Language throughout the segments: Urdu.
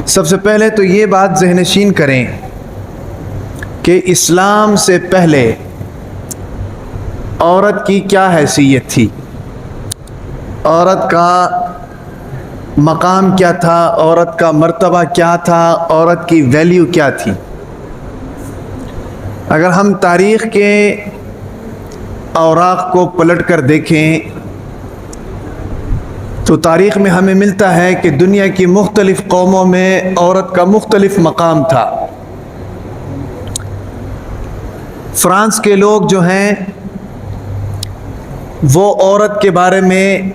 سب سے پہلے تو یہ بات ذہن نشین کریں کہ اسلام سے پہلے عورت کی کیا حیثیت تھی، عورت کا مقام کیا تھا، عورت کا مرتبہ کیا تھا، عورت کی ویلیو کیا تھی۔ اگر ہم تاریخ کے اوراق کو پلٹ کر دیکھیں تو تاریخ میں ہمیں ملتا ہے کہ دنیا کی مختلف قوموں میں عورت کا مختلف مقام تھا۔ فرانس کے لوگ جو ہیں وہ عورت کے بارے میں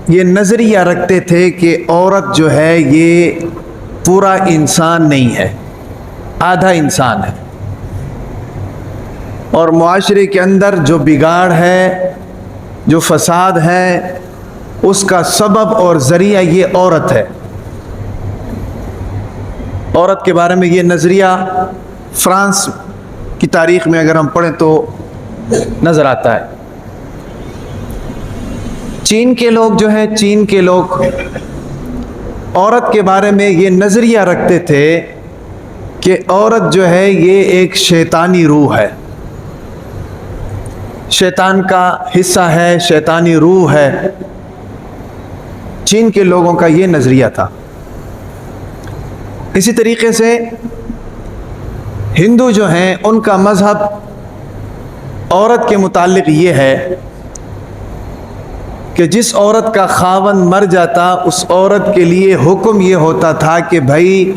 یہ نظریہ رکھتے تھے کہ عورت جو ہے یہ پورا انسان نہیں ہے، آدھا انسان ہے، اور معاشرے کے اندر جو بگاڑ ہے، جو فساد ہے، اس کا سبب اور ذریعہ یہ عورت ہے۔ عورت کے بارے میں یہ نظریہ فرانس کی تاریخ میں اگر ہم پڑھیں تو نظر آتا ہے۔ چین کے لوگ جو ہیں، چین کے لوگ عورت کے بارے میں یہ نظریہ رکھتے تھے کہ عورت جو ہے یہ ایک شیطانی روح ہے، شیطان کا حصہ ہے، شیطانی روح ہے۔ چین کے لوگوں کا یہ نظریہ تھا۔ اسی طریقے سے ہندو جو ہیں ان کا مذہب عورت کے متعلق یہ ہے کہ جس عورت کا خاوند مر جاتا اس عورت کے لیے حکم یہ ہوتا تھا کہ بھائی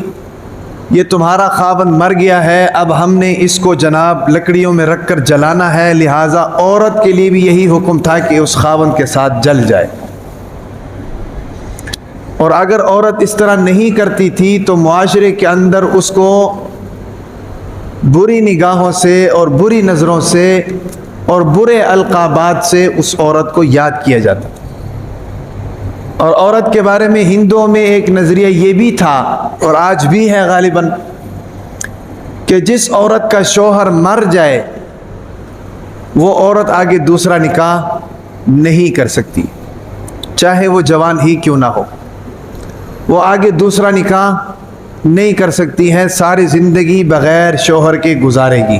یہ تمہارا خاوند مر گیا ہے، اب ہم نے اس کو جناب لکڑیوں میں رکھ کر جلانا ہے، لہٰذا عورت کے لیے بھی یہی حکم تھا کہ اس خاوند کے ساتھ جل جائے۔ اور اگر عورت اس طرح نہیں کرتی تھی تو معاشرے کے اندر اس کو بری نگاہوں سے اور بری نظروں سے اور برے القابات سے اس عورت کو یاد کیا جاتا۔ اور عورت کے بارے میں ہندوؤں میں ایک نظریہ یہ بھی تھا، اور آج بھی ہے غالباً، کہ جس عورت کا شوہر مر جائے وہ عورت آگے دوسرا نکاح نہیں کر سکتی، چاہے وہ جوان ہی کیوں نہ ہو، وہ آگے دوسرا نکاح نہیں کر سکتی ہے، ساری زندگی بغیر شوہر کے گزارے گی۔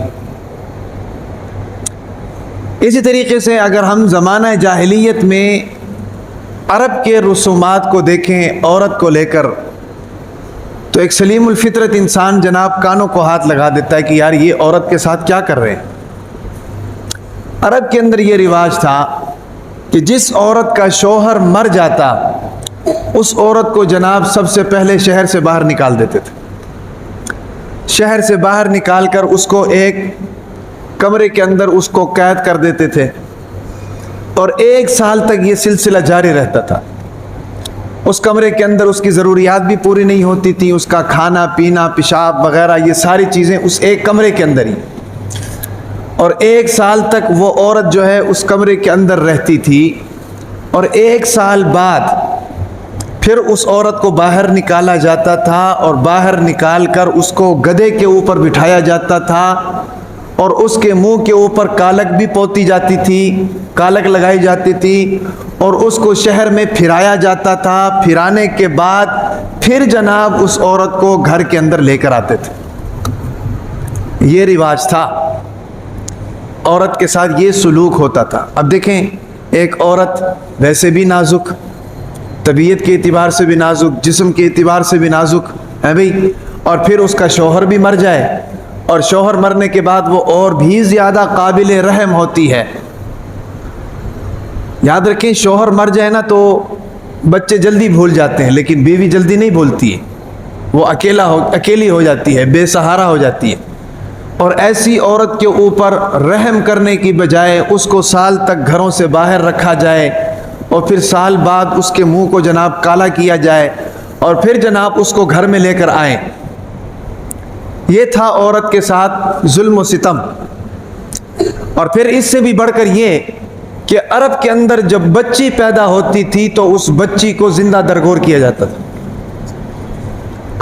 اسی طریقے سے اگر ہم زمانہ جاہلیت میں عرب کے رسومات کو دیکھیں عورت کو لے کر، تو ایک سلیم الفطرت انسان جناب کانوں کو ہاتھ لگا دیتا ہے کہ یار یہ عورت کے ساتھ کیا کر رہے ہیں۔ عرب کے اندر یہ رواج تھا کہ جس عورت کا شوہر مر جاتا اس عورت کو جناب سب سے پہلے شہر سے باہر نکال دیتے تھے، شہر سے باہر نکال کر اس کو ایک کمرے کے اندر اس کو قید کر دیتے تھے، اور 1 سال تک یہ سلسلہ جاری رہتا تھا۔ اس کمرے کے اندر اس کی ضروریات بھی پوری نہیں ہوتی تھی، اس کا کھانا پینا پیشاب وغیرہ یہ ساری چیزیں اس ایک کمرے کے اندر ہی، اور 1 سال تک وہ عورت جو ہے اس کمرے کے اندر رہتی تھی، اور 1 سال بعد پھر اس عورت کو باہر نکالا جاتا تھا، اور باہر نکال کر اس کو گدھے کے اوپر بٹھایا جاتا تھا، اور اس کے منہ کے اوپر کالک بھی پوتی جاتی تھی، کالک لگائی جاتی تھی، اور اس کو شہر میں پھرایا جاتا تھا۔ پھرانے کے بعد پھر جناب اس عورت کو گھر کے اندر لے کر آتے تھے۔ یہ رواج تھا، عورت کے ساتھ یہ سلوک ہوتا تھا۔ اب دیکھیں ایک عورت ویسے بھی نازک، طبیعت کے اعتبار سے بھی نازک، جسم کے اعتبار سے بھی نازک ہے بھئی، اور پھر اس کا شوہر بھی مر جائے، اور شوہر مرنے کے بعد وہ اور بھی زیادہ قابل رحم ہوتی ہے۔ یاد رکھیں شوہر مر جائے نا تو بچے جلدی بھول جاتے ہیں، لیکن بیوی جلدی نہیں بھولتی ہے، وہ اکیلی ہو جاتی ہے، بے سہارا ہو جاتی ہے۔ اور ایسی عورت کے اوپر رحم کرنے کی بجائے اس کو سال تک گھروں سے باہر رکھا جائے، اور پھر سال بعد اس کے منہ کو جناب کالا کیا جائے، اور پھر جناب اس کو گھر میں لے کر آئیں۔ یہ تھا عورت کے ساتھ ظلم و ستم۔ اور پھر اس سے بھی بڑھ کر یہ کہ عرب کے اندر جب بچی پیدا ہوتی تھی تو اس بچی کو زندہ درگور کیا جاتا تھا۔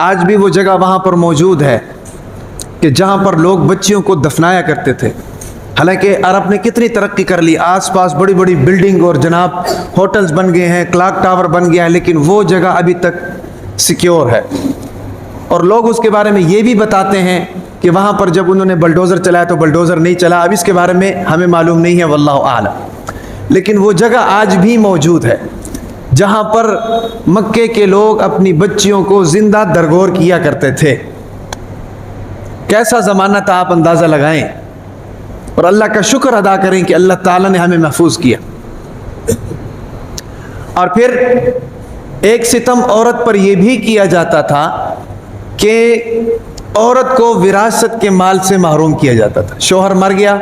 آج بھی وہ جگہ وہاں پر موجود ہے کہ جہاں پر لوگ بچیوں کو دفنایا کرتے تھے۔ حالانکہ عرب نے کتنی ترقی کر لی، آس پاس بڑی بڑی بلڈنگ اور جناب ہوٹلز بن گئے ہیں، کلاک ٹاور بن گیا ہے، لیکن وہ جگہ ابھی تک سیکیور ہے۔ اور لوگ اس کے بارے میں یہ بھی بتاتے ہیں کہ وہاں پر جب انہوں نے بلڈوزر چلایا تو بلڈوزر نہیں چلا. اب اس کے بارے میں ہمیں معلوم نہیں ہے واللہ اعلم. لیکن وہ جگہ آج بھی موجود ہے جہاں پر مکے کے لوگ اپنی بچیوں کو زندہ درگور کیا کرتے تھے. کیسا زمانہ تھا آپ اندازہ لگائیں اور اللہ کا شکر ادا کریں کہ اللہ تعالیٰ نے ہمیں محفوظ کیا. اور پھر ایک ستم عورت پر یہ بھی کیا جاتا تھا کہ عورت کو وراثت کے مال سے محروم کیا جاتا تھا. شوہر مر گیا،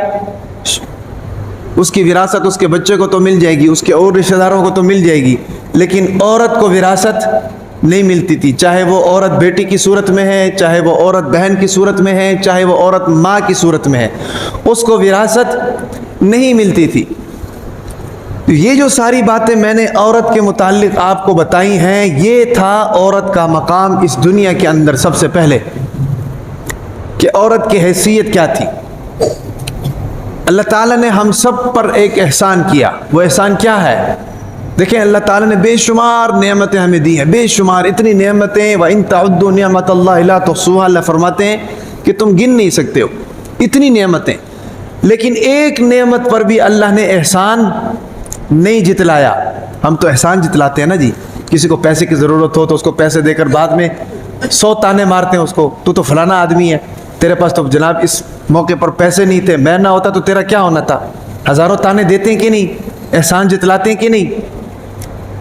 اس کی وراثت اس کے بچے کو تو مل جائے گی، اس کے اور رشتہ داروں کو تو مل جائے گی، لیکن عورت کو وراثت نہیں ملتی تھی. چاہے وہ عورت بیٹی کی صورت میں ہے، چاہے وہ عورت بہن کی صورت میں ہے، چاہے وہ عورت ماں کی صورت میں ہے، اس کو وراثت نہیں ملتی تھی. یہ جو ساری باتیں میں نے عورت کے متعلق آپ کو بتائی ہیں، یہ تھا عورت کا مقام اس دنیا کے اندر سب سے پہلے، کہ عورت کی حیثیت کیا تھی. اللہ تعالیٰ نے ہم سب پر ایک احسان کیا. وہ احسان کیا ہے؟ دیکھیں، اللہ تعالیٰ نے بے شمار نعمتیں ہمیں دی ہیں، بے شمار اتنی نعمتیں. وَإِن تَعُدُّوا نِعْمَتَ اللَّهِ لَا تُحْصُوهَا، اللہ فرماتے ہیں کہ تم گن نہیں سکتے ہو اتنی نعمتیں. لیکن ایک نعمت پر بھی اللہ نے احسان نہیں جتلایا. ہم تو احسان جتلاتے ہیں نا جی. کسی کو پیسے کی ضرورت ہو تو اس کو پیسے دے کر بعد میں 100 تانے مارتے ہیں اس کو، تو فلانا آدمی ہے، تیرے پاس تو جناب اس موقع پر پیسے نہیں تھے، میں نہ ہوتا تو تیرا کیا ہونا تھا. ہزاروں تانے دیتے ہیں کہ نہیں؟ احسان جتلاتے ہیں کہ نہیں؟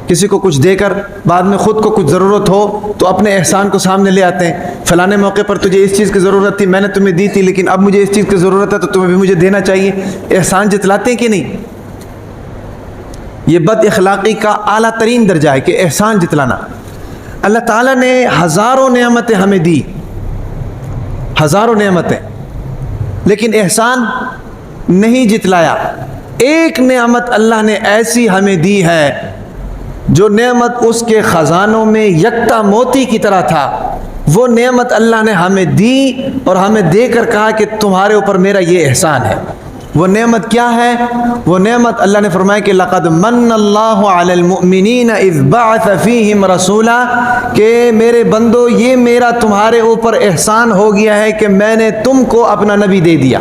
کسی کو کچھ دے کر بعد میں خود کو کچھ ضرورت ہو تو اپنے احسان کو سامنے لے آتے ہیں. فلانے موقع پر تجھے اس چیز کی ضرورت تھی، میں نے تمہیں دی تھی، لیکن اب مجھے اس چیز کی ضرورت ہے تو تمہیں بھی مجھے دینا چاہیے. احسان جتلاتے ہیں کہ نہیں؟ یہ بد اخلاقی کا اعلیٰ ترین درجہ ہے کہ احسان جتلانا. اللہ تعالیٰ نے ہزاروں نعمتیں ہمیں دی، ہزاروں نعمتیں، لیکن احسان نہیں جتلایا. ایک نعمت اللہ نے ایسی ہمیں دی ہے جو نعمت اس کے خزانوں میں یکتا موتی کی طرح تھا. وہ نعمت اللہ نے ہمیں دی اور ہمیں دے کر کہا کہ تمہارے اوپر میرا یہ احسان ہے. وہ نعمت کیا ہے؟ وہ نعمت اللہ نے فرمایا کہ لَقَدْ مَنَّ اللَّهُ عَلَى الْمُؤْمِنِينَ إِذْ بَعَثَ فِيهِمْ رَسُولًا، کہ میرے بندو یہ میرا تمہارے اوپر احسان ہو گیا ہے کہ میں نے تم کو اپنا نبی دے دیا.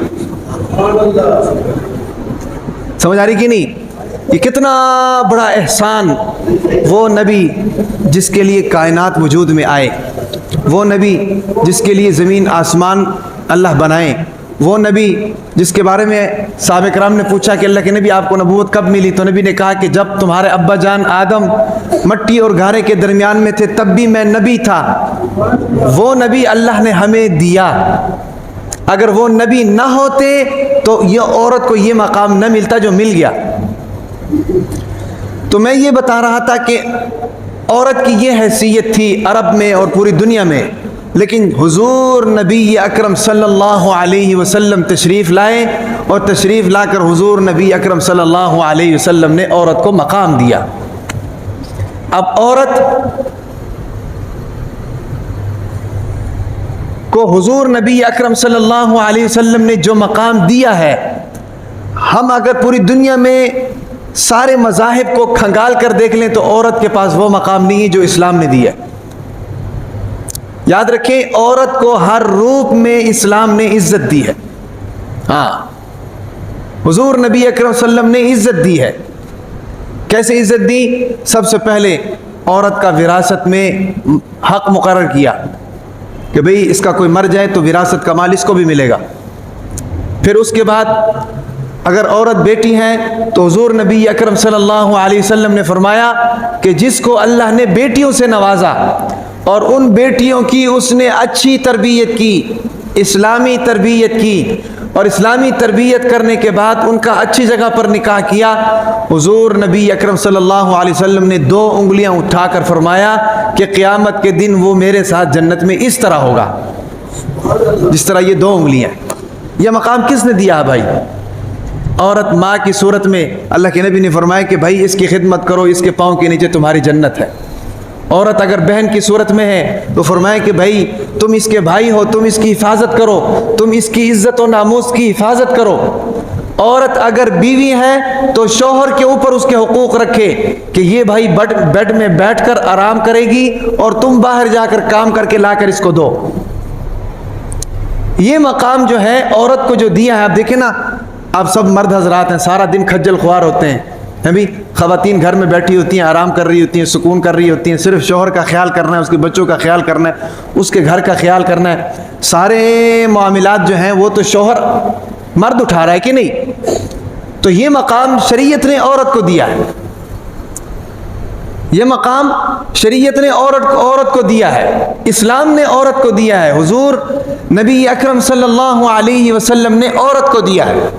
سمجھ آ رہی کہ نہیں؟ یہ کتنا بڑا احسان. وہ نبی جس کے لیے کائنات وجود میں آئے، وہ نبی جس کے لیے زمین آسمان اللہ بنائے، وہ نبی جس کے بارے میں صحابہ کرام نے پوچھا کہ اللہ کے نبی آپ کو نبوت کب ملی؟ تو نبی نے کہا کہ جب تمہارے ابا جان آدم مٹی اور گارے کے درمیان میں تھے تب بھی میں نبی تھا. وہ نبی اللہ نے ہمیں دیا. اگر وہ نبی نہ ہوتے تو یہ عورت کو یہ مقام نہ ملتا جو مل گیا. تو میں یہ بتا رہا تھا کہ عورت کی یہ حیثیت تھی عرب میں اور پوری دنیا میں، لیکن حضور نبی اکرم صلی اللہ علیہ وسلم تشریف لائے اور تشریف لا کر حضور نبی اکرم صلی اللہ علیہ وسلم نے عورت کو مقام دیا. اب عورت کو حضور نبی اکرم صلی اللہ علیہ وسلم نے جو مقام دیا ہے، ہم اگر پوری دنیا میں سارے مذاہب کو کھنگال کر دیکھ لیں تو عورت کے پاس وہ مقام نہیں ہے جو اسلام نے دیا. یاد رکھیں، عورت کو ہر روپ میں اسلام نے عزت دی ہے. ہاں، حضور نبی اکرم صلی اللہ علیہ وسلم نے عزت دی ہے. کیسے عزت دی؟ سب سے پہلے عورت کا وراثت میں حق مقرر کیا کہ بھئی اس کا کوئی مر جائے تو وراثت کا مال اس کو بھی ملے گا. پھر اس کے بعد اگر عورت بیٹی ہیں تو حضور نبی اکرم صلی اللہ علیہ وسلم نے فرمایا کہ جس کو اللہ نے بیٹیوں سے نوازا اور ان بیٹیوں کی اس نے اچھی تربیت کی، اسلامی تربیت کی، اور اسلامی تربیت کرنے کے بعد ان کا اچھی جگہ پر نکاح کیا، حضور نبی اکرم صلی اللہ علیہ وسلم نے 2 انگلیاں اٹھا کر فرمایا کہ قیامت کے دن وہ میرے ساتھ جنت میں اس طرح ہوگا جس طرح یہ 2 انگلیاں. یہ مقام کس نے دیا بھائی؟ عورت ماں کی صورت میں اللہ کے نبی نے فرمایا کہ بھائی اس کی خدمت کرو، اس کے پاؤں کے نیچے تمہاری جنت ہے. عورت اگر بہن کی صورت میں ہے تو فرمایا کہ بھائی تم اس کے بھائی ہو، تم اس کی حفاظت کرو، تم اس کی عزت و ناموس کی حفاظت کرو. عورت اگر بیوی ہے تو شوہر کے اوپر اس کے حقوق رکھے کہ یہ بھائی بیڈ میں بیٹھ کر آرام کرے گی اور تم باہر جا کر کام کر کے لا کر اس کو دو. یہ مقام جو ہے عورت کو جو دیا ہے. آپ دیکھیں نا، آپ سب مرد حضرات ہیں، سارا دن کھجل خوار ہوتے ہیں بھی. خواتین گھر میں بیٹھی ہوتی ہیں، آرام کر رہی ہوتی ہیں، سکون کر رہی ہوتی ہیں، صرف شوہر کا خیال کرنا ہے، اس کے بچوں کا خیال کرنا ہے، اس کے گھر کا خیال کرنا ہے. سارے معاملات جو ہیں وہ تو شوہر مرد اٹھا رہا ہے کہ نہیں. تو یہ مقام شریعت نے عورت کو دیا ہے. یہ مقام شریعت نے عورت کو دیا ہے، اسلام نے عورت کو دیا ہے، حضور نبی اکرم صلی اللہ علیہ وسلم نے عورت کو دیا ہے.